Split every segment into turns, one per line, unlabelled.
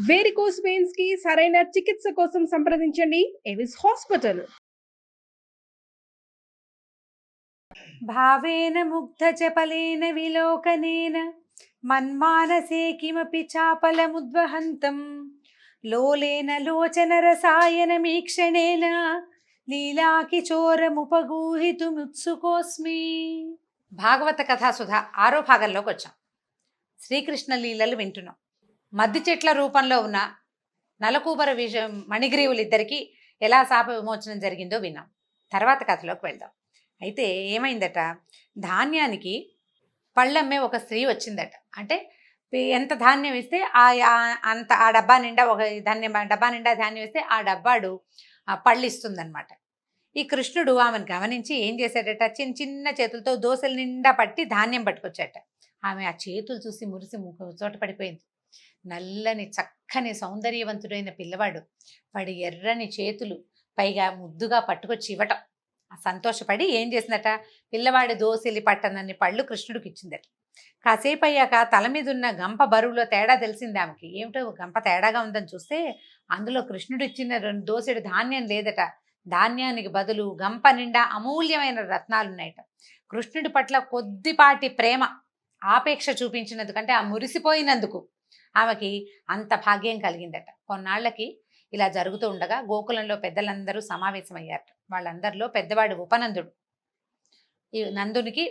Varicose veins కి సరైన చికిత్స కోసం సంప్రదించండి ఎవిస్ హాస్పిటల్.
భావేన ముగ్ధచపలేన విలోకనేన మన్మానసే కిమపి చాపలముద్వహంతం లోలేన లోచన రసాయనమీక్షణేన లీలాకిచోరముపగూహితుముత్సుకోస్మి. భాగవత కథాసుధ 6వ భాగంలోకి వచ్చాం. శ్రీకృష్ణ లీలలు వింటున్నాం. మద్ది చెట్ల రూపంలో ఉన్న నలకూబర మణిగ్రీవులిద్దరికీ ఎలా శాప విమోచనం జరిగిందో విన్నాం. తర్వాత కథలోకి వెళ్దాం. అయితే ఏమైందట, ధాన్యానికి పళ్ళమ్మే ఒక స్త్రీ వచ్చిందట. అంటే ఎంత ధాన్యం ఇస్తే అంత ఆ డబ్బా నిండా డబ్బా నిండా ధాన్యం ఇస్తే ఆ డబ్బాడు పళ్ళు ఇస్తుందన్నమాట. ఈ కృష్ణుడు ఆమెను గమనించి ఏం చేశాడట, చిన్న చిన్న చేతులతో దోసెల నిండా పట్టి ధాన్యం పట్టుకొచ్చాట. ఆమె ఆ చేతులు చూసి మురిసి చోట పడిపోయింది. నల్లని చక్కని సౌందర్యవంతుడైన పిల్లవాడు, వాడి ఎర్రని చేతులు పైగా ముద్దుగా పట్టుకొచ్చి ఇవ్వటం. సంతోషపడి ఏం చేసిందట, పిల్లవాడి దోసిలి పట్టనన్ని పళ్ళు కృష్ణుడికి ఇచ్చిందట. కాసేపు అయ్యాక తల మీద ఉన్న గంప బరువులో తేడా తెలిసింది ఆమెకి. ఏమిటో గంప తేడాగా ఉందని చూస్తే అందులో కృష్ణుడు ఇచ్చిన 2 దోసెడు ధాన్యం లేదట. ధాన్యానికి బదులు గంప నిండా అమూల్యమైన రత్నాలున్నాయట. కృష్ణుడి పట్ల కొద్దిపాటి ప్రేమ ఆపేక్ష చూపించినందుకంటే ఆ మురిసిపోయినందుకు ఆమెకి అంత భాగ్యం కలిగిందట. కొన్నాళ్లకి ఇలా జరుగుతూ ఉండగా గోకులంలో పెద్దలందరూ సమావేశమయ్యారట. వాళ్ళందరిలో పెద్దవాడు ఉపనందుడు. ఈ నందునికి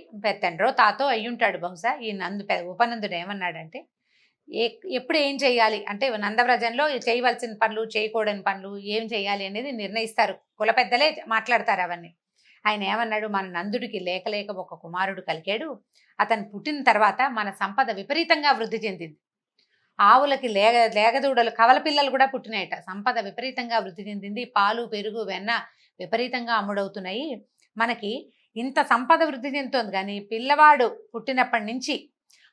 తండ్రో తాతో అయ్యుంటాడు బహుశా. ఈ ఉపనందుడు ఏమన్నాడంటే, ఎప్పుడు ఏం చేయాలి అంటే నందవ్రజంలో చేయవలసిన పనులు చేయకూడని పనులు ఏం చేయాలి అనేది నిర్ణయిస్తారు, కుల పెద్దలే మాట్లాడతారు అవన్నీ. ఆయన ఏమన్నాడు, మన నందుడికి లేక లేక ఒక కుమారుడు కలిగాడు. అతను పుట్టిన తర్వాత మన సంపద విపరీతంగా వృద్ధి చెందింది. ఆవులకి లేగదూడలు కవల పిల్లలు కూడా పుట్టినాయట. సంపద విపరీతంగా వృద్ధి చెందింది. పాలు పెరుగు వెన్న విపరీతంగా అమ్ముడవుతున్నాయి. మనకి ఇంత సంపద వృద్ధి చెందుతోంది, కానీ పిల్లవాడు పుట్టినప్పటి నుంచి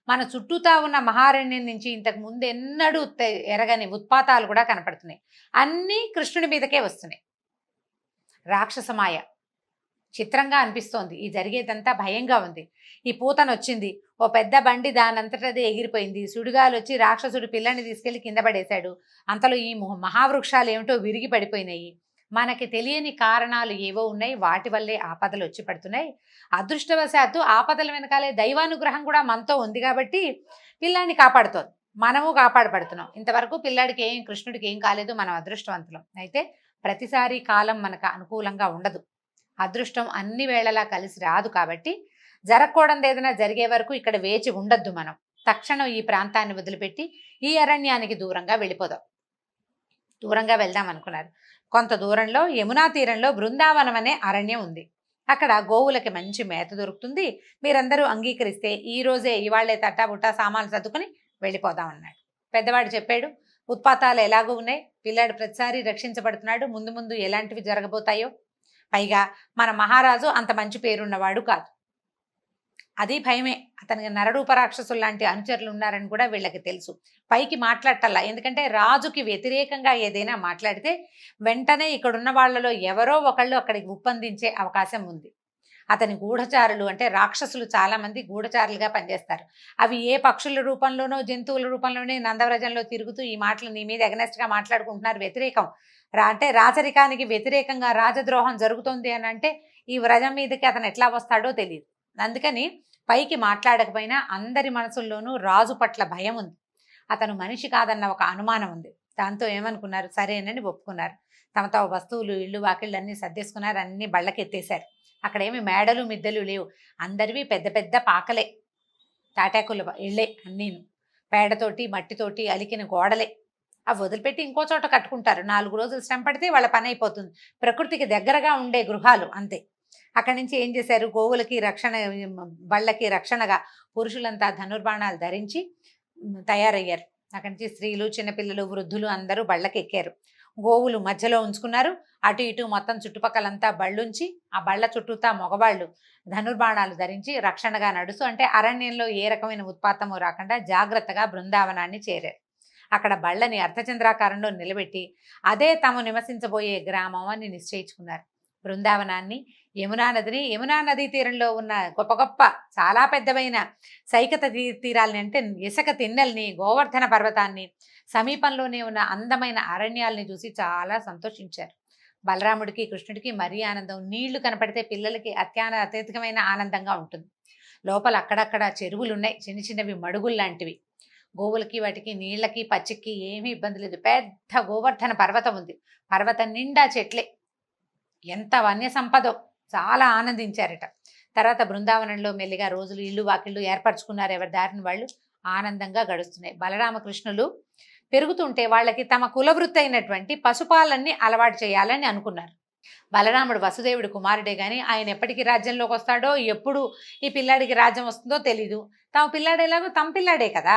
మన చుట్టూతా ఉన్న మహారణ్యం నుంచి ఇంతకు ముందు ఎన్నడూ ఎరగని ఉత్పాతాలు కూడా కనపడుతున్నాయి. అన్నీ కృష్ణుడి మీదకే వస్తున్నాయి. రాక్షసమాయ చిత్రంగా అనిపిస్తోంది. ఈ జరిగేదంతా భయంగా ఉంది. ఈ పూతన వచ్చింది, ఓ పెద్ద బండి దానంతటదే ఎగిరిపోయింది. సుడిగాలు వచ్చి రాక్షసుడు పిల్లని తీసుకెళ్లి కింద పడేశాడు. అంతలో ఈ మహావృక్షాలు ఏమిటో విరిగి పడిపోయినాయి. మనకి తెలియని కారణాలు ఏవో ఉన్నాయి, వాటి వల్లే ఆపదలు వచ్చి పడుతున్నాయి. అదృష్టవశాత్తు ఆపదల వెనకాలే దైవానుగ్రహం కూడా మనతో ఉంది కాబట్టి పిల్లాన్ని కాపాడుతోంది. మనము కాపాడబడుతున్నాం. ఇంతవరకు పిల్లాడికి కృష్ణుడికి ఏం కాలేదు, మనం అదృష్టవంతులం. అయితే ప్రతిసారి కాలం మనకు అనుకూలంగా ఉండదు. అదృష్టం అన్ని వేళలా కలిసి రాదు. కాబట్టి జరగకూడదు ఏదైనా జరిగే వరకు ఇక్కడ వేచి ఉండొద్దు. మనం తక్షణం ఈ ప్రాంతాన్ని వదిలిపెట్టి ఈ అరణ్యానికి దూరంగా వెళ్ళిపోదాం. దూరంగా వెళ్దాం అనుకున్నారు. కొంత దూరంలో యమునా తీరంలో బృందావనం అనే అరణ్యం ఉంది. అక్కడ గోవులకి మంచి మేత దొరుకుతుంది. మీరందరూ అంగీకరిస్తే ఈ రోజే ఇవాళ్లే తట్టాబుట్టా సామాన్లు సర్దుకుని వెళ్ళిపోదాం అన్నాడు. పెద్దవాడు చెప్పాడు, ఉత్పాతాలు ఎలాగూ ఉన్నాయి, పిల్లాడు ప్రతిసారి రక్షించబడుతున్నాడు, ముందు ముందు ఎలాంటివి జరగబోతాయో. పైగా మన మహారాజు అంత మంచి పేరున్నవాడు కాదు, అది భయమే. అతనికి నరరూప రాక్షసులు లాంటి అనుచరులు ఉన్నారని కూడా వీళ్ళకి తెలుసు. పైకి మాట్లాడటల్లా, ఎందుకంటే రాజుకి వ్యతిరేకంగా ఏదైనా మాట్లాడితే వెంటనే ఇక్కడున్న వాళ్ళలో ఎవరో ఒకళ్ళు అక్కడికి ఉప్పందించే అవకాశం ఉంది. అతని గూఢచారులు అంటే రాక్షసులు చాలామంది గూఢచారులుగా పనిచేస్తారు. అవి ఏ పక్షుల రూపంలోనో జంతువుల రూపంలోనే నందవ్రజంలో తిరుగుతూ ఈ మాటలు నీ మీద ఎగనెస్ట్గా మాట్లాడుకుంటున్నారు. వ్యతిరేకం అంటే రాచరికానికి వ్యతిరేకంగా రాజద్రోహం జరుగుతుంది అని అంటే ఈ వ్రజం మీదకి అతను ఎట్లా వస్తాడో తెలియదు. అందుకని పైకి మాట్లాడకపోయినా అందరి మనసుల్లోనూ రాజు పట్ల భయం ఉంది. అతను మనిషి కాదన్న ఒక అనుమానం ఉంది. దాంతో ఏమనుకున్నారు, సరేనని ఒప్పుకున్నారు. తమ తమ వస్తువులు ఇళ్ళు వాకిళ్ళు అన్నీ సర్దేసుకున్నారు. అన్నీ బళ్ళకెత్తేశారు. అక్కడేమి మేడలు మిద్దెలు లేవు. అందరివి పెద్ద పెద్ద పాకలే, తాటాకుల ఇళ్ళే, అన్నీను పేడతోటి మట్టితోటి అలికిన గోడలే. అవి వదిలిపెట్టి ఇంకో చోట కట్టుకుంటారు. 4 రోజులు శ్రమ పడితే వాళ్ళ పని అయిపోతుంది. ప్రకృతికి దగ్గరగా ఉండే గృహాలు అంతే. అక్కడి నుంచి ఏం చేశారు, గోవులకి రక్షణ, బళ్ళకి రక్షణగా పురుషులంతా ధనుర్బాణాలు ధరించి తయారయ్యారు. అక్కడి నుంచి స్త్రీలు, చిన్నపిల్లలు, వృద్ధులు అందరూ బళ్ళకి ఎక్కారు. గోవులు మధ్యలో ఉంచుకున్నారు. అటు ఇటు మొత్తం చుట్టుపక్కలంతా బళ్ళుంచి ఆ బళ్ళ చుట్టూతా మగవాళ్ళు ధనుర్బాణాలు ధరించి రక్షణగా నడుస్తూ, అంటే అరణ్యంలో ఏ రకమైన ఉత్పాతము రాకుండా జాగ్రత్తగా బృందావనాన్ని చేరారు. అక్కడ బళ్ళని అర్ధచంద్రాకారంలో నిలబెట్టి అదే తాము నివసించబోయే గ్రామం అని నిశ్చయించుకున్నారు. బృందావనాన్ని, యమునా నదిని, యమునా నదీ తీరంలో ఉన్న గొప్ప గొప్ప చాలా పెద్దవైన సైకత తీరాలని అంటే ఇసుక తిన్నెల్ని, గోవర్ధన పర్వతాన్ని, సమీపంలోనే ఉన్న అందమైన అరణ్యాల్ని చూసి చాలా సంతోషించారు. బలరాముడికి కృష్ణుడికి మరీ ఆనందం. నీళ్లు కనపడితే పిల్లలకి అత్యధికమైన ఆనందంగా ఉంటుంది. లోపల అక్కడక్కడ చెరువులు ఉన్నాయి, చిన్న చిన్నవి మడుగులు లాంటివి. గోవులకి వాటికి నీళ్ళకి పచ్చికి ఏమీ ఇబ్బంది లేదు. పెద్ద గోవర్ధన పర్వతం ఉంది. పర్వతం నిండా చెట్లే. ఎంత వన్య సంపదో, చాలా ఆనందించారట. తర్వాత బృందావనంలో మెల్లిగా రోజులు ఇల్లు వాకిళ్ళు ఏర్పరచుకున్నారు. ఎవరి దారిని వాళ్ళు ఆనందంగా గడుస్తున్నాయి. బలరామకృష్ణులు పెరుగుతుంటే వాళ్ళకి తమ కులవృత్తి అయినటువంటి పశుపాలన్ని అలవాటు చేయాలని అనుకున్నారు. బలరాముడు వసుదేవుడు కుమారుడే గాని ఆయన ఎప్పటికి రాజ్యంలోకి వస్తాడో, ఎప్పుడు ఈ పిల్లాడికి రాజ్యం వస్తుందో తెలీదు. తమ పిల్లాడు ఎలాగో తమ పిల్లాడే కదా,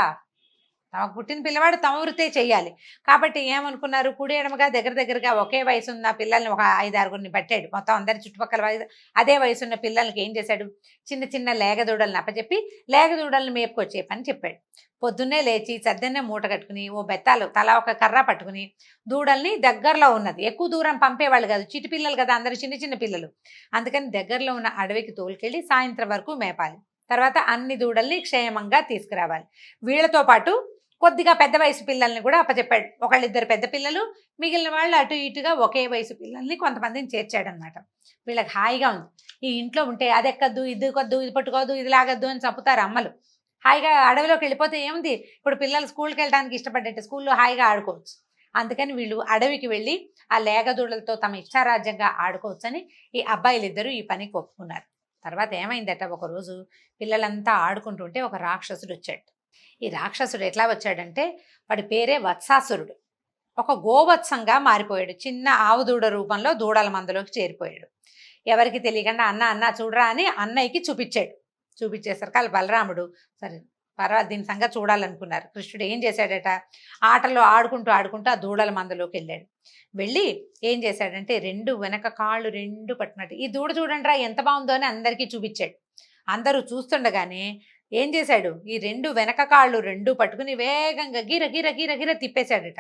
తమకు పుట్టిన పిల్లవాడు తమ వృత్తే చెయ్యాలి. కాబట్టి ఏమనుకున్నారు, కుడి ఎడమగా దగ్గరగా ఒకే వయసున్న పిల్లల్ని ఒక 5-6 పట్టాడు. మొత్తం అందరి చుట్టుపక్కల అదే వయసున్న పిల్లలకి ఏం చేశాడు, చిన్న చిన్న లేగదూడలను అప్పచెప్పి లేగదూడలను మేపుకొచ్చే పని చెప్పాడు. పొద్దున్నే లేచి సద్దన్నే మూట కట్టుకుని ఓ బెత్తాలు తలా ఒక కర్ర పట్టుకుని దూడల్ని దగ్గరలో ఉన్నది, ఎక్కువ దూరం పంపేవాళ్ళు కాదు, చిటి పిల్లలు కదా అందరు చిన్న చిన్న పిల్లలు, అందుకని దగ్గరలో ఉన్న అడవికి తోలుకెళ్ళి సాయంత్రం వరకు మేపాలి. తర్వాత అన్ని దూడల్ని క్షేమంగా తీసుకురావాలి. వీళ్ళతో పాటు కొద్దిగా పెద్ద వయసు పిల్లల్ని కూడా అప్పచెప్పాడు. ఒకళ్ళిద్దరు పెద్ద పిల్లలు, మిగిలిన వాళ్ళు అటు ఇటుగా ఒకే వయసు పిల్లల్ని కొంతమందిని చేర్చాడనమాట. వీళ్ళకి హాయిగా ఉంది. ఈ ఇంట్లో ఉంటే అది ఎక్కద్దు, ఇది కొద్దు, ఇది పట్టుకోదు, ఇది లాగద్దు అని చంపుతారు అమ్మలు. హాయిగా అడవిలోకి వెళ్ళిపోతే ఏముంది, ఇప్పుడు పిల్లలు స్కూల్కి వెళ్ళడానికి ఇష్టపడ్డట్టు స్కూల్లో హాయిగా ఆడుకోవచ్చు. అందుకని వీళ్ళు అడవికి వెళ్ళి ఆ లేగదూడలతో తమ ఇష్టారాజ్యంగా ఆడుకోవచ్చని ఈ అబ్బాయిలిద్దరూ ఈ పనికి ఒప్పుకున్నారు. తర్వాత ఏమైందట, ఒకరోజు పిల్లలంతా ఆడుకుంటుంటే ఒక రాక్షసుడు వచ్చాడు. ఈ రాక్షసుడు ఎట్లా వచ్చాడంటే వాడి పేరే వత్సాసురుడు. ఒక గోవత్సంగా మారిపోయాడు. చిన్న ఆవు దూడ రూపంలో దూడల మందలోకి చేరిపోయాడు. ఎవరికి తెలియకుండా అన్న అన్న చూడరా అని అన్నయ్యకి చూపించాడు. చూపించేసరికి వాళ్ళ బలరాముడు సరే పర్వాలేదు దీని సంగతి చూడాలనుకున్నారు. కృష్ణుడు ఏం చేశాడట, ఆటలో ఆడుకుంటూ ఆ దూడల మందలోకి వెళ్ళాడు. వెళ్ళి ఏం చేశాడంటే వెనక కాళ్ళు రెండు పట్టినట్టు ఈ దూడ చూడండి రా ఎంత బాగుందో అని అందరికీ చూపించాడు. అందరూ చూస్తుండగానే ఏం చేశాడు, ఈ వెనక కాళ్ళు రెండు పట్టుకుని వేగంగా గిర గిర గిర గిర తిప్పేశాడట.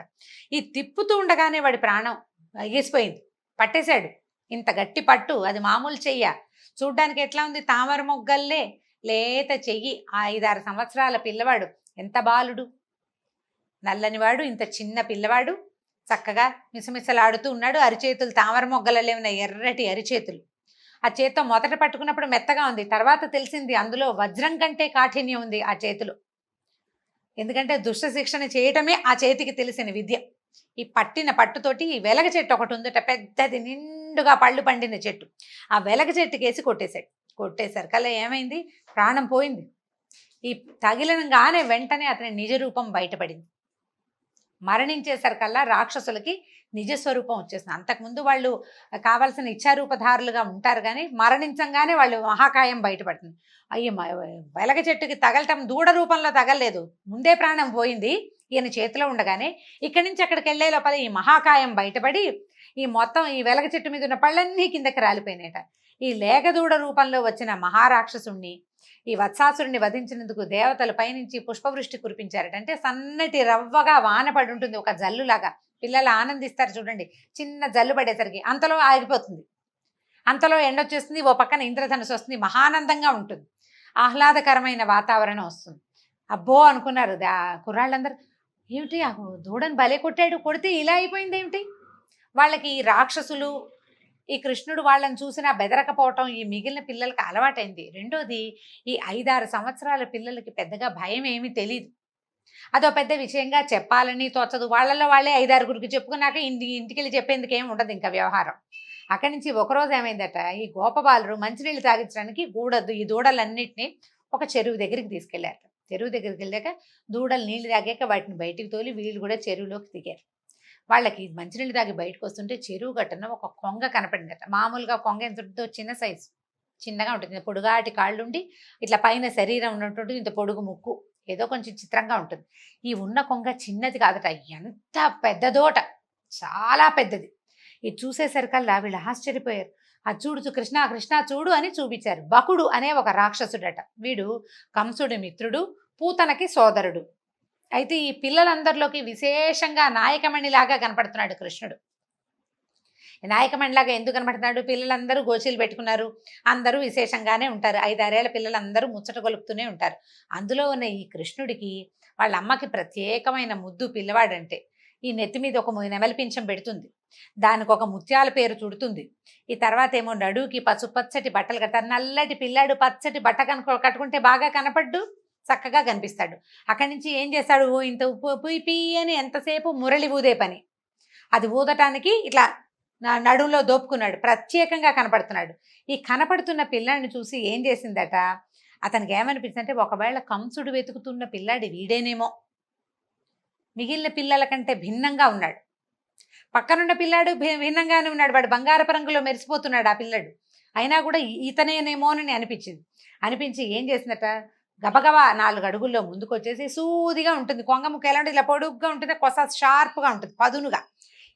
ఈ తిప్పుతూ ఉండగానే వాడి ప్రాణం ఎగిసిపోయింది, పట్టేశాడు. ఇంత గట్టి పట్టు, అది మామూలు చెయ్య. చూడ్డానికి ఎట్లా ఉంది, తామర మొగ్గల్లే లేత చెయ్యి. 5-6 సంవత్సరాల పిల్లవాడు, ఎంత బాలుడు, నల్లనివాడు, ఇంత చిన్న పిల్లవాడు చక్కగా మిసమిసలాడుతూ ఉన్నాడు. అరిచేతులు తామర మొగ్గలలే ఉన్నాయి, ఎర్రటి అరిచేతులు. ఆ చేత్తో మొదట పట్టుకున్నప్పుడు మెత్తగా ఉంది, తర్వాత తెలిసింది అందులో వజ్రం కంటే కాఠిన్యం ఉంది ఆ చేతిలో. ఎందుకంటే దుష్ట శిక్షణ చేయటమే ఆ చేతికి తెలిసిన విద్య. ఈ పట్టిన పట్టుతోటి ఈ వెలగ చెట్టు ఒకటి ఉందట, పెద్దది నిండుగా పళ్ళు పండిన చెట్టు. ఆ వెలగ చెట్టుకేసి కొట్టేసరికల్లా ఏమైంది, ప్రాణం పోయింది. ఈ తగిలినగానే వెంటనే అతని నిజ రూపం బయటపడింది. మరణించేసరికల్లా రాక్షసులకి నిజస్వరూపం వచ్చేసింది. అంతకుముందు వాళ్ళు కావాల్సిన ఇచ్చారూపధారులుగా ఉంటారు, కానీ మరణించంగానే వాళ్ళు మహాకాయం బయటపడుతుంది. అయ్యో వెలగ చెట్టుకి తగలటం దూడ రూపంలో తగలలేదు, ముందే ప్రాణం పోయింది. ఈయన చేతిలో ఉండగానే ఇక్కడి నుంచి అక్కడికి వెళ్ళే లోపల ఈ మహాకాయం బయటపడి ఈ మొత్తం ఈ వెలగ చెట్టు మీద ఉన్న పళ్ళన్నీ కిందకి రాలిపోయినాయట. ఈ లేగదూడ రూపంలో వచ్చిన మహారాక్షసుణ్ణి, ఈ వత్సాసురుణ్ణి వధించినందుకు దేవతలు పైనుంచి పుష్పవృష్టి కురిపించారట. అంటే సన్నటి రవ్వగా వాన పడి ఉంటుంది, ఒక జల్లులాగా. పిల్లలు ఆనందిస్తారు చూడండి, చిన్న జల్లు పడేసరికి అంతలో ఆగిపోతుంది, అంతలో ఎండొచ్చేస్తుంది, ఓ పక్కన ఇంద్రధనుసు వస్తుంది, మహానందంగా ఉంటుంది, ఆహ్లాదకరమైన వాతావరణం వస్తుంది. అబ్బో అనుకున్నారు కుర్రాళ్ళందరూ, ఏమిటి ఆ దూడని భలే కొట్టాడు, కొడితే ఇలా అయిపోయింది ఏమిటి. వాళ్ళకి ఈ రాక్షసులు ఈ కృష్ణుడు వాళ్ళని చూసినా బెదరకపోవటం ఈ మిగిలిన పిల్లలకి అలవాటైంది. రెండోది, ఈ 5-6 సంవత్సరాల పిల్లలకి పెద్దగా భయం ఏమీ తెలియదు, అదో పెద్ద విషయంగా చెప్పాలని తోచదు. వాళ్ళలో వాళ్ళే 5-6 చెప్పుకున్నాక ఇంటికి వెళ్ళి చెప్పేందుకు ఏమి ఉండదు ఇంకా వ్యవహారం. అక్కడి నుంచి ఒకరోజు ఏమైందట, ఈ గోపబాలురు మంచినీళ్ళు తాగించడానికి ఈ దూడలన్నింటినీ ఒక చెరువు దగ్గరికి తీసుకెళ్లారు. చెరువు దగ్గరికి వెళ్ళాక దూడలు నీళ్లు తాగాక వాటిని బయటికి తోలి వీళ్ళు కూడా చెరువులోకి దిగారు. వాళ్ళకి మంచినీళ్ళు తాగి బయటకు వస్తుంటే చెరువు గట్టున ఒక కొంగ కనపడిందట. మామూలుగా కొంగ ఎంత ఉంటుందో, చిన్న సైజు, చిన్నగా ఉంటుంది, పొడుగాటి కాళ్ళుండి ఇట్లా పైన శరీరం ఉన్నటువంటి ఇంత పొడుగు ముక్కు, ఏదో కొంచెం చిత్రంగా ఉంటుంది. ఈ ఉన్న కొంగ చిన్నది కాదట, ఎంత పెద్దదోట, చాలా పెద్దది. ఇది చూసేసరికల్లా వీళ్ళు ఆశ్చర్యపోయారు. అది చూడు కృష్ణ కృష్ణ చూడు అని చూపించారు. బకుడు అనే ఒక రాక్షసుడట. వీడు కంసుడి మిత్రుడు, పూతనకి సోదరుడు. అయితే ఈ పిల్లలందరిలోకి విశేషంగా నాయకమణిలాగా కనపడుతున్నాడు కృష్ణుడు. నాయకమణిలాగా ఎందుకు కనబడుతున్నాడు? పిల్లలందరూ గోచీలు పెట్టుకున్నారు, అందరూ విశేషంగానే ఉంటారు. 5-6 పిల్లలందరూ ముచ్చట గొలుపుతూనే ఉంటారు. అందులో ఉన్న ఈ కృష్ణుడికి వాళ్ళ అమ్మకి ప్రత్యేకమైన ముద్దు పిల్లవాడంటే. ఈ నెత్తి మీద ఒక నెమలి పింఛం పెడుతుంది, దానికి ఒక ముత్యాల పేరు చుడుతుంది. ఈ తర్వాత ఏమో నడుకి పసుపచ్చటి బట్టలు కడతారు. నల్లటి పిల్లాడు పచ్చటి బట్ట కట్టుకుంటే బాగా కనపడ్డు, చక్కగా కనిపిస్తాడు. అక్కడి నుంచి ఏం చేస్తాడు? ఇంత ఉప్పు పీ అని ఎంతసేపు మురళి ఊదే పని. అది ఊదటానికి ఇట్లా నడుంలో దోపుకున్నాడు, ప్రత్యేకంగా కనపడుతున్నాడు. ఈ కనపడుతున్న పిల్లాడిని చూసి ఏం చేసిందట, అతనికి ఏమనిపించింది అంటే, ఒకవేళ కంసుడు వెతుకుతున్న పిల్లాడి వీడేనేమో, మిగిలిన పిల్లల కంటే భిన్నంగా ఉన్నాడు. పక్కనున్న పిల్లాడు భిన్నంగానే ఉన్నాడు, వాడు బంగారపు రంగులో మెరిసిపోతున్నాడు ఆ పిల్లడు. అయినా కూడా ఇతనేనేమో అని అనిపించి ఏం చేసిందట, గబగబా 4 అడుగుల్లో ముందుకు వచ్చేసి, సూదిగా ఉంటుంది కొంగ ముక్కు, ఎలా ఉంటుంది, ఇలా పొడుగ్గా ఉంటుంది, కొస షార్ప్గా ఉంటుంది, పదునుగా.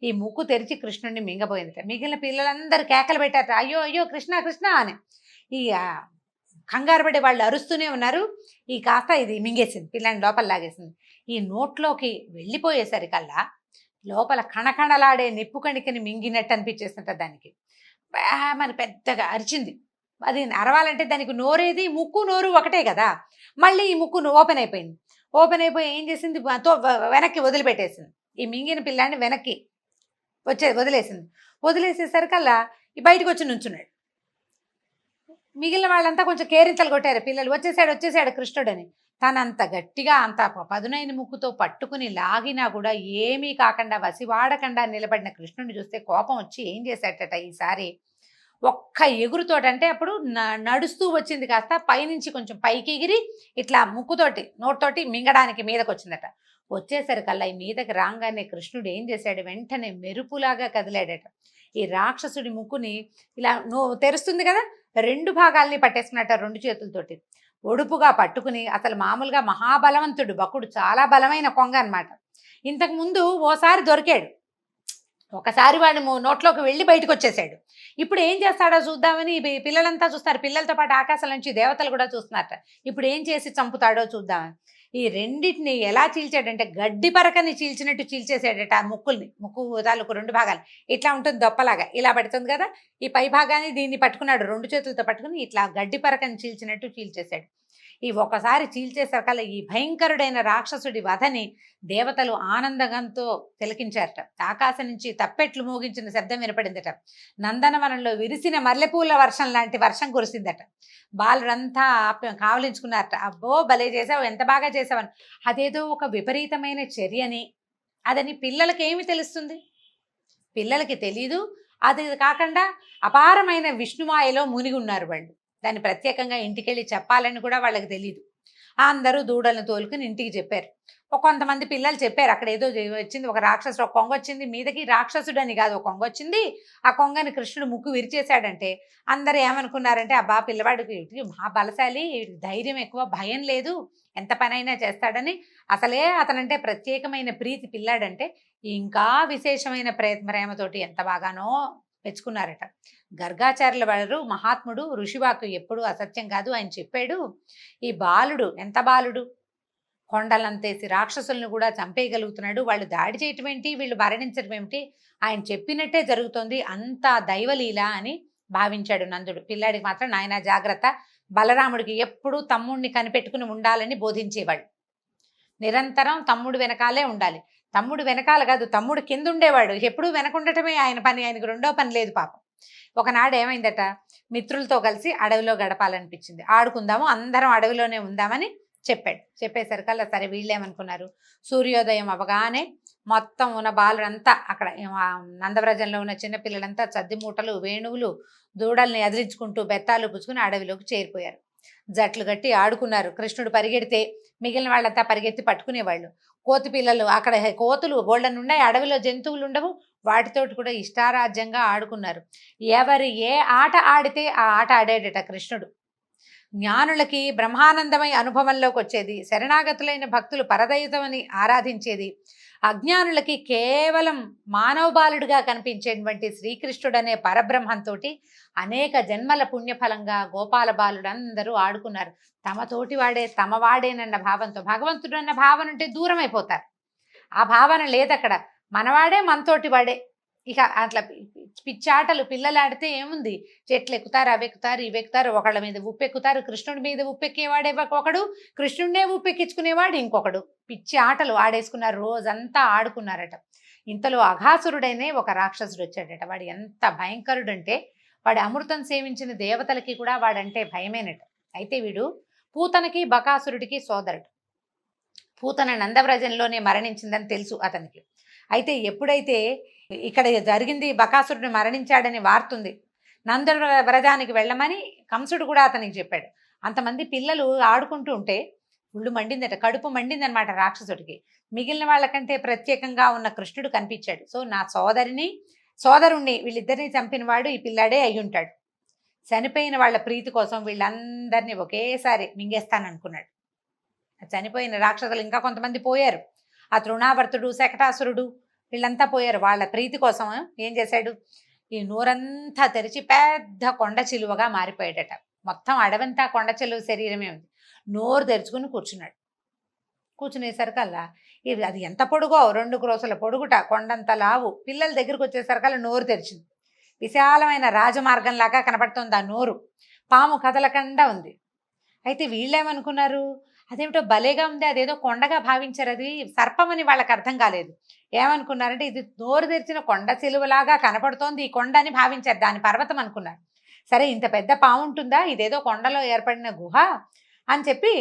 ఈ ముక్కు తెరిచి కృష్ణుడిని మింగబోయిందట. మిగిలిన పిల్లలందరూ కేకలు పెట్టారట, అయ్యో అయ్యో కృష్ణ కృష్ణ అని. ఈ కంగారు పడే వాళ్ళు అరుస్తూనే ఉన్నారు. ఈ కాస్త ఇది మింగేసింది, పిల్లని లోపల లాగేసింది. ఈ నోట్లోకి వెళ్ళిపోయేసరికల్లా లోపల కణకణలాడే నిప్పు కణికని మింగినట్టు అనిపించేస్తుంట దానికి. మన పెద్దగా అరిచింది. అది అరవాలంటే దానికి నోరేది, ముక్కు నోరు ఒకటే కదా. మళ్ళీ ఈ ముక్కు ఓపెన్ అయిపోయింది. ఓపెన్ అయిపోయి ఏం చేసింది, వెనక్కి వదిలిపెట్టేసింది. ఈ మింగిన పిల్లాన్ని వెనక్కి వదిలేసేసరికల్లా ఈ బయటకు వచ్చి నుంచున్నాడు. మిగిలిన వాళ్ళంతా కొంచెం కేరింతలు కొట్టారు, పిల్లలు వచ్చేసాడు కృష్ణుడని. తనంత గట్టిగా అంత పదునైన ముక్కుతో పట్టుకుని లాగినా కూడా ఏమీ కాకుండా వసివాడకుండా నిలబడిన కృష్ణుడిని చూస్తే కోపం వచ్చి ఏం చేశాడట, ఈసారి ఒక్క ఎగురుతోటంటే అప్పుడు నడుస్తూ వచ్చింది కాస్త పైనుంచి కొంచెం పైకి ఎగిరి ఇట్లా ముక్కుతోటి నోటితోటి మింగడానికి మీదకి వచ్చిందట. వచ్చేసరికల్లా ఈ మీదకి రాగానే కృష్ణుడు ఏం చేశాడు, వెంటనే మెరుపులాగా కదిలాడట. ఈ రాక్షసుడి ముక్కుని ఇలా తెరుస్తుంది కదా, 2 భాగాల్ని పట్టేసుకున్నట్ట 2 చేతులతోటి ఒడుపుగా పట్టుకుని. అసలు మామూలుగా మహాబలవంతుడు బకుడు, చాలా బలమైన కొంగ అనమాట. ఇంతకు ముందు ఓసారి దొరికాడు, ఒకసారి వాడు నోట్లోకి వెళ్ళి బయటకు వచ్చేసాడు. ఇప్పుడు ఏం చేస్తాడో చూద్దామని పిల్లలంతా చూస్తారు, పిల్లలతో పాటు ఆకాశం నుంచి దేవతలు కూడా చూస్తున్నారట. ఇప్పుడు ఏం చేసి చంపుతాడో చూద్దామని ఈ రెండింటిని ఎలా చీల్చాడంటే, గడ్డి పరకని చీల్చినట్టు చీల్చేసాడట. ఆ ముక్కు తాలూకు 2 భాగాలు ఇట్లా ఉంటుంది, దొప్పలాగా ఇలా పడుతుంది కదా. ఈ పై భాగాన్ని దీన్ని పట్టుకున్నాడు, 2 చేతులతో పట్టుకుని ఇట్లా గడ్డి పరకని చీల్చినట్టు చీల్చేశాడు. ఈ ఒకసారి చీల్చేసరికల్లా ఈ భయంకరుడైన రాక్షసుడి వధని దేవతలు ఆనందంతో తిలకించారట. ఆకాశం నుంచి తప్పెట్లు మోగించిన శబ్దం వినపడిందట. నందనవనంలో విరిసిన మల్లెపూల వర్షం లాంటి వర్షం కురిసిందట. బాలురంతా కావలించుకున్నారట. అబ్బో భలే చేసావు, ఎంత బాగా చేసావని. అదేదో ఒక విపరీతమైన చర్యని, అదని పిల్లలకి ఏమి తెలుస్తుంది, పిల్లలకి తెలీదు. అది కాకుండా అపారమైన విష్ణుమాయలో మునిగి ఉన్నారు వాళ్ళు. దాన్ని ప్రత్యేకంగా ఇంటికెళ్ళి చెప్పాలని కూడా వాళ్ళకి తెలీదు. అందరూ దూడలను తోలుకుని ఇంటికి చెప్పారు. కొంతమంది పిల్లలు చెప్పారు, అక్కడ ఏదో వచ్చింది, ఒక రాక్షసుడు, ఒక కొంగ వచ్చింది మీదకి. రాక్షసుడు అని కాదు, ఒక కొంగ వచ్చింది, ఆ కొంగని కృష్ణుడు ముక్కు విరిచేశాడంటే అందరూ ఏమనుకున్నారంటే, అబ్బా పిల్లవాడికి మహా బలశాలి, ధైర్యం ఎక్కువ, భయం లేదు, ఎంత పనైనా చేస్తాడని. అసలే అతనంటే ప్రత్యేకమైన ప్రీతి పిల్లాడంటే. ఇంకా విశేషమైన ప్రేమతోటి ఎంత బాగానో మెచ్చుకున్నారట. గర్గాచార్యుల వారు మహాత్ముడు, ఋషివాకు ఎప్పుడు అసత్యం కాదు, ఆయన చెప్పాడు. ఈ బాలుడు ఎంత బాలుడు, కొండలంతేసి రాక్షసులను కూడా చంపేయగలుగుతున్నాడు, వాళ్ళు దాడి చేయటం ఏంటి, వీళ్ళు మరణించడం ఏమిటి, ఆయన చెప్పినట్టే జరుగుతోంది, అంతా దైవలీల అని భావించాడు నందుడు. పిల్లాడికి మాత్రం నాయన జాగ్రత్త, బలరాముడికి ఎప్పుడూ తమ్ముడిని కనిపెట్టుకుని ఉండాలని బోధించేవాళ్ళు. నిరంతరం తమ్ముడు వెనకాలే ఉండాలి. తమ్ముడు వెనకాల కాదు, తమ్ముడు కింద ఉండేవాడు, ఎప్పుడూ వెనకుండటమే ఆయన పని, ఆయనకు రెండో పని లేదు పాపం. ఒకనాడు ఏమైందట, మిత్రులతో కలిసి అడవిలో గడపాలనిపించింది, ఆడుకుందాము, అందరం అడవిలోనే ఉందామని చెప్పేసరికల్లా సరే వీళ్ళేమనుకున్నారు, సూర్యోదయం అవగానే మొత్తం ఉన్న బాలురంతా అక్కడ నందవ్రజంలో ఉన్న చిన్నపిల్లలంతా చద్ది మూటలు, వేణువులు, దూడల్ని అదిలించుకుంటూ బెత్తాలు పుచ్చుకుని అడవిలోకి చేరిపోయారు. జట్లు కట్టి ఆడుకున్నారు. కృష్ణుడు పరిగెడితే మిగిలిన వాళ్ళంతా పరిగెత్తి పట్టుకునేవాళ్ళు. కోతి పిల్లలు, అక్కడ కోతులు గోళ్ళను ఉన్నాయి, అడవిలో జంతువులు ఉండవు, వాటితోటి కూడా ఇష్టారాజ్యంగా ఆడుకున్నారు. ఎవరు ఏ ఆట ఆడితే ఆ ఆట ఆడేటట కృష్ణుడు. జ్ఞానులకి బ్రహ్మానందమై అనుభవంలోకి వచ్చేది, శరణాగతులైన భక్తులు పరదైతమని ఆరాధించేది, అజ్ఞానులకి కేవలం మానవ బాలుడిగా కనిపించేటువంటి శ్రీకృష్ణుడనే పరబ్రహ్మంతో అనేక జన్మల పుణ్యఫలంగా గోపాల బాలుడందరూ ఆడుకున్నారు. తమతోటి వాడే తమవాడేనన్న భావంతో. భగవంతుడు అన్న భావన ఉంటే దూరం అయిపోతారు, ఆ భావన లేదక్కడ. మనవాడే మనతోటి వాడే. ఇక అట్లా పిచ్చాటలు పిల్లలు ఆడితే ఏముంది, చెట్లు ఎక్కుతారు, అవి ఎక్కుతారు, ఇవి ఎక్కుతారు, ఒకళ్ళ మీద ఉప్పు ఎక్కుతారు, కృష్ణుడి మీద ఉప్పు ఎక్కేవాడే ఒకడు, కృష్ణుడినే ఉప్పు ఎక్కించుకునేవాడు ఇంకొకడు. పిచ్చి ఆటలు ఆడేసుకున్నారు, రోజంతా ఆడుకున్నారట. ఇంతలో అఘాసురుడైనే ఒక రాక్షసుడు వచ్చాడట. వాడు ఎంత భయంకరుడంటే వాడు అమృతం సేవించిన దేవతలకి కూడా వాడంటే భయమేనట. అయితే వీడు పూతనకి బకాసురుడికి సోదరుడు. పూతన నందవ్రజంలోనే మరణించిందని తెలుసు అతనికి. అయితే ఎప్పుడైతే ఇక్కడ జరిగింది, బకాసురుడు మరణించాడని వార్తుంది, నందవ్రజానికి వెళ్ళమని కంసుడు కూడా అతనికి చెప్పాడు. అంతమంది పిల్లలు ఆడుకుంటూ ఉంటే ఒళ్ళు మండిందట, కడుపు మండిందనమాట రాక్షసుడికి. మిగిలిన వాళ్ళకంటే ప్రత్యేకంగా ఉన్న కృష్ణుడు కనిపించాడు. సో నా సోదరుణ్ణి వీళ్ళిద్దరిని చంపినవాడు ఈ పిల్లాడే అయి ఉంటాడు. చనిపోయిన వాళ్ళ ప్రీతి కోసం వీళ్ళందరినీ ఒకేసారి మింగేస్తాననుకున్నాడు. చనిపోయిన రాక్షసులు ఇంకా కొంతమంది పోయారు. ఆ తృణావర్తుడు, శకటాసురుడు వీళ్ళంతా పోయారు. వాళ్ళ ప్రీతి కోసం ఏం చేశాడు, ఈ నోరంతా తెరిచి పెద్ద కొండ చిలువగా మారిపోయాడట. మొత్తం అడవంతా కొండ చిలువ శరీరమే ఉంది. నోరు తెరుచుకుని కూర్చున్నాడు. కూర్చునేసరికల్లా ఇది అది ఎంత పొడుగో, 2 క్రోసుల పొడుగుట, కొండంత లావు. పిల్లల దగ్గరికి వచ్చేసరికల్లా నోరు తెరిచింది. విశాలమైన రాజమార్గంలాగా కనపడుతుంది ఆ నోరు. పాము కదలకుండా ఉంది. అయితే వీళ్ళేమనుకున్నారు, అదేమిటో భలేగా ఉంది, అదేదో కొండగా భావించారు, అది సర్పం అని వాళ్ళకి అర్థం కాలేదు. ఏమనుకున్నారంటే ఇది నోరు తెరిచిన కొండ చిలువలాగా కనపడుతోంది ఈ కొండ అని భావించారు. దాని పర్వతం అనుకున్నారు. సరే ఇంత పెద్ద పాము ఉంటుందా, ఇదేదో కొండలో ఏర్పడిన గుహ అని చెప్పి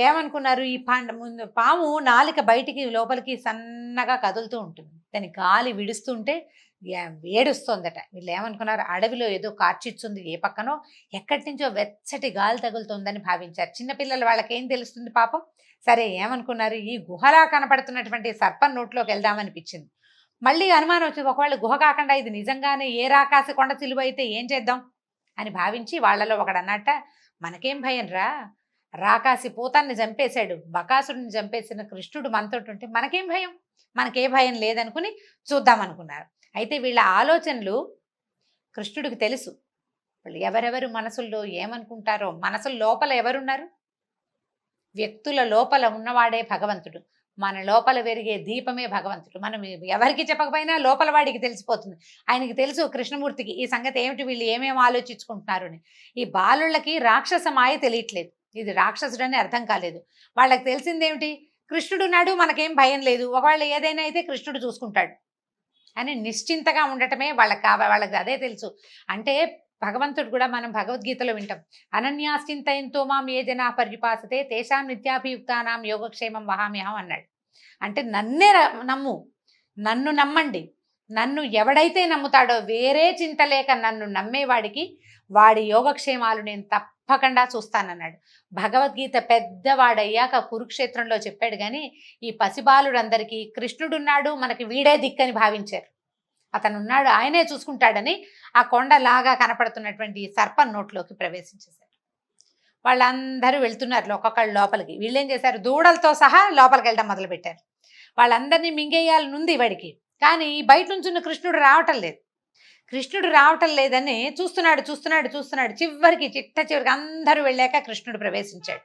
ఏమనుకున్నారు, ఈ ముందు పాము నాలిక బయటికి లోపలికి సన్నగా కదులుతూ ఉంటుంది. దాని గాలి విడుస్తుంటే వేడుస్తోందట. వీళ్ళు ఏమనుకున్నారు, అడవిలో ఏదో కార్చిచ్చుంది, ఏ పక్కనో ఎక్కడి నుంచో వెచ్చటి గాలి తగులుతుందని భావించారు. చిన్నపిల్లలు వాళ్ళకి ఏం తెలుస్తుంది పాపం. సరే ఏమనుకున్నారు, ఈ గుహలా కనపడుతున్నటువంటి సర్పం నోట్లోకి వెళ్దామనిపించింది. మళ్ళీ అనుమానం వచ్చింది, ఒకవేళ గుహ కాకుండా ఇది నిజంగానే ఏ రాకాసి కొండ చిలువ అయితే ఏం చేద్దాం అని భావించి వాళ్ళలో ఒకడు అన్నట్ట, మనకేం భయం రా, రాకాసి పూతాన్ని చంపేశాడు, బకాసుడిని చంపేసిన కృష్ణుడు మనతోటి ఉంటే మనకేం భయం, మనకే భయం లేదనుకుని చూద్దామనుకున్నారు. అయితే వీళ్ళ ఆలోచనలు కృష్ణుడికి తెలుసు. వాళ్ళు ఎవరెవరు మనసుల్లో ఏమనుకుంటారో, మనసుల లోపల ఎవరున్నారు, వ్యక్తుల లోపల ఉన్నవాడే భగవంతుడు. మన లోపల పెరిగే దీపమే భగవంతుడు. మనం ఎవరికి చెప్పకపోయినా లోపల వాడికి తెలిసిపోతుంది. ఆయనకి తెలుసు కృష్ణమూర్తికి ఈ సంగతి ఏమిటి, వీళ్ళు ఏమేమి ఆలోచించుకుంటున్నారు అని. ఈ బాలుళ్ళకి రాక్షస మాయ తెలియట్లేదు, ఇది రాక్షసుడని అర్థం కాలేదు. వాళ్ళకి తెలిసిందేమిటి, కృష్ణుడు నాడు మనకేం భయం లేదు, ఒకవేళ ఏదైనా అయితే కృష్ణుడు చూసుకుంటాడు అని నిశ్చింతగా ఉండటమే వాళ్ళకి అదే తెలుసు. అంటే భగవంతుడు కూడా మనం భగవద్గీతలో వింటాం, అనన్యాశ్చింతయంతో మాం ఏ జనా పర్యుపాసతే తేషాం నిత్యాభియుక్తానాం యోగక్షేమం వహామ్యహం అన్నాడు. అంటే నన్నే నమ్ము, నన్ను నమ్మండి, నన్ను ఎవడైతే నమ్ముతాడో, వేరే చింత లేక నన్ను నమ్మేవాడికి వాడి యోగక్షేమాలు నేను తప్పకుండా చూస్తానన్నాడు. భగవద్గీత పెద్దవాడయ్యాక కురుక్షేత్రంలో చెప్పాడు. కానీ ఈ పసిబాలుడందరికీ కృష్ణుడున్నాడు, మనకి వీడే దిక్కని భావించారు. అతనున్నాడు, ఆయనే చూసుకుంటాడని ఆ కొండలాగా కనపడుతున్నటువంటి సర్పం నోట్లోకి ప్రవేశించేశారు. వాళ్ళందరూ వెళ్తున్నారు ఒక్కొక్కళ్ళు లోపలికి. వీళ్ళేం చేశారు, దూడలతో సహా లోపలికి వెళ్ళడం మొదలుపెట్టారు. వాళ్ళందరినీ మింగేయాలనుంది వాడికి, కానీ బయట నుంచి కృష్ణుడు రావటం లేదని చూస్తున్నాడు. చివరికి అందరూ వెళ్ళాక కృష్ణుడు ప్రవేశించాడు.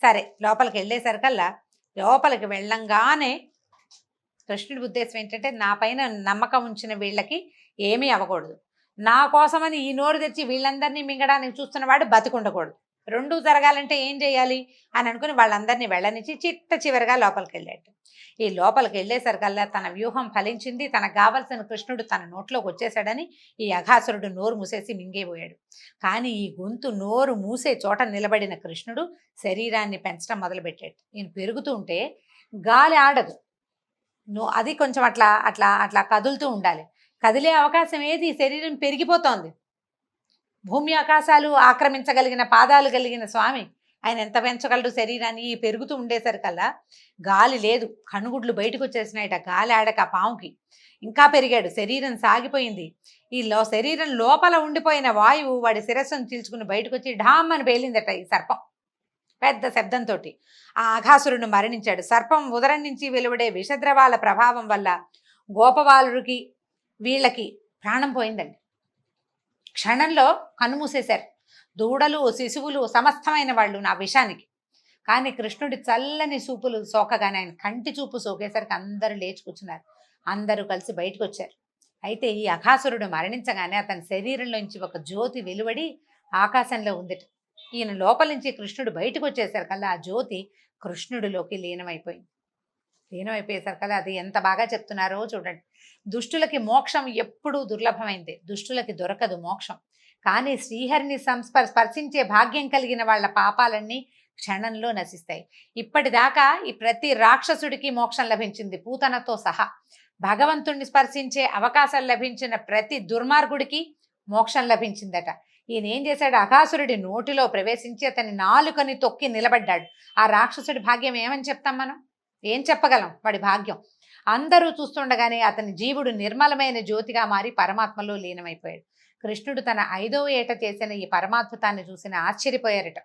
సరే లోపలికి వెళ్ళేసరికల్లా, లోపలికి వెళ్ళంగానే కృష్ణుడి ఉద్దేశం ఏంటంటే, నా పైన నమ్మకం ఉంచిన వీళ్ళకి ఏమీ అవ్వకూడదు, నా కోసమని ఈ నోరు తెచ్చి వీళ్ళందరినీ మింగడానికి చూస్తున్నవాడు బతికుండకూడదు. రెండూ జరగాలంటే ఏం చేయాలి అని అనుకుని వాళ్ళందరినీ వెళ్ళనిచ్చి చివరిగా లోపలికి వెళ్ళాడు. ఈ లోపలికి వెళ్ళేసరికల్లా తన వ్యూహం ఫలించింది. తనకు కావలసిన కృష్ణుడు తన నోట్లోకి వచ్చేసాడని ఈ అఘాసురుడు నోరు మూసేసి మింగేపోయాడు. కానీ ఈ గొంతు నోరు మూసే చోట నిలబడిన కృష్ణుడు శరీరాన్ని పెంచడం మొదలుపెట్టాడు. ఈయన పెరుగుతూ ఉంటే గాలి ఆడదు, అది కొంచెం అట్లా అట్లా అట్లా కదులుతూ ఉండాలి. కదిలే అవకాశం ఏది, శరీరం పెరిగిపోతోంది. భూమి ఆకాశాలు ఆక్రమించగలిగిన పాదాలు కలిగిన స్వామి ఆయన ఎంత పెంచగలడు శరీరాన్ని. పెరుగుతూ ఉండేసరికల్లా గాలి లేదు, కనుగుడ్లు బయటకు వచ్చేసినాయట. గాలి ఆడక పాముకి ఇంకా పెరిగాడు, శరీరం సాగిపోయింది. శరీరం లోపల ఉండిపోయిన వాయువు వాడి శిరస్సును చీల్చుకుని బయటకు వచ్చి ఢామ్ అని పేలిందట ఈ సర్పం పెద్ద శబ్దంతో. ఆ అఘాసురుడు మరణించాడు. సర్పం ఉదరం నుంచి వెలువడే విషద్రవాల ప్రభావం వల్ల గోపబాలుడికి వీళ్ళకి ప్రాణం పోయిందండి. క్షణంలో కన్నుమూసేశారు. దూడలు, శిశువులు సమస్తమైన వాళ్ళు నా విషానికి. కానీ కృష్ణుడి చల్లని చూపులు సోకగానే, ఆయన కంటి చూపు సోకేసరికి అందరూ లేచి కూర్చున్నారు. అందరూ కలిసి బయటకు వచ్చారు. అయితే ఈ అఘాసురుడు మరణించగానే అతని శరీరంలోంచి ఒక జ్యోతి వెలువడి ఆకాశంలో ఉందిట. ఈయన లోపల నుంచి కృష్ణుడు బయటకు వచ్చేసరికల్లా ఆ జ్యోతి కృష్ణుడిలోకి లీనమైపోయేసరికల్లా అది ఎంత బాగా చెప్తున్నారో చూడండి. దుష్టులకి మోక్షం ఎప్పుడూ దుర్లభమైంది, దుష్టులకి దొరకదు మోక్షం. కానీ శ్రీహరిని స్పర్శించే భాగ్యం కలిగిన వాళ్ళ పాపాలన్నీ క్షణంలో నశిస్తాయి. ఇప్పటిదాకా ఈ ప్రతి రాక్షసుడికి మోక్షం లభించింది, పూతనతో సహా. భగవంతుణ్ణి స్పర్శించే అవకాశం లభించిన ప్రతి దుర్మార్గుడికి మోక్షం లభించిందట. ఈయన ఏం చేశాడు, అఘాసురుడి నోటిలో ప్రవేశించి అతని నాలుకని తొక్కి నిలబడ్డాడు. ఆ రాక్షసుడి భాగ్యం ఏమని చెప్తాం మనం, ఏం చెప్పగలం వాడి భాగ్యం? అందరూ చూస్తుండగానే అతని జీవుడు నిర్మలమైన జ్యోతిగా మారి పరమాత్మలో లీనమైపోయాడు. కృష్ణుడు తన 5వ ఏట చేసిన ఈ పరమాద్భుతాన్ని చూసిన ఆశ్చర్యపోయారట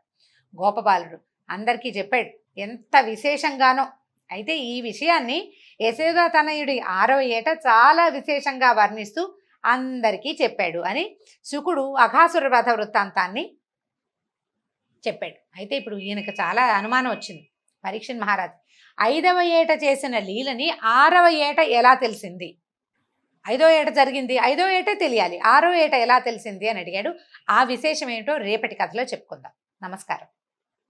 గోపబాలుడు. అందరికీ చెప్పాడు ఎంత విశేషంగానో. అయితే ఈ విషయాన్ని యశోదా తనయుడి 6వ ఏట చాలా విశేషంగా వర్ణిస్తూ అందరికీ చెప్పాడు అని శుకుడు అఘాసుర వధ వృత్తాంతాన్ని చెప్పాడు. అయితే ఇప్పుడు ఈయనకు చాలా అనుమానం వచ్చింది. పరీక్షణ్ మహారాజ్ 5వ ఏట చేసిన లీలని 6వ ఏట ఎలా తెలిసింది? 5వ ఏట జరిగింది, 5వ ఏటే తెలియాలి, 6వ ఏట ఎలా తెలిసింది అని అడిగాడు. ఆ విశేషం ఏంటో రేపటి కథలో చెప్పుకుందాం. నమస్కారం.